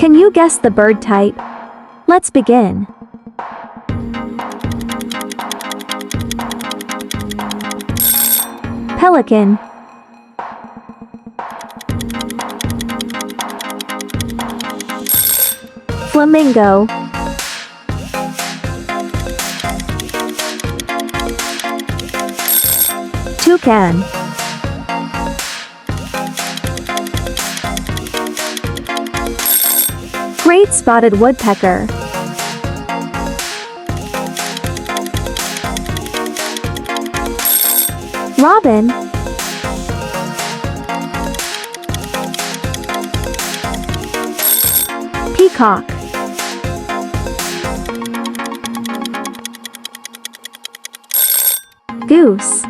Can you guess the bird type? Let's begin. Pelican. Flamingo. Toucan. Great spotted woodpecker. Robin. Peacock. Goose.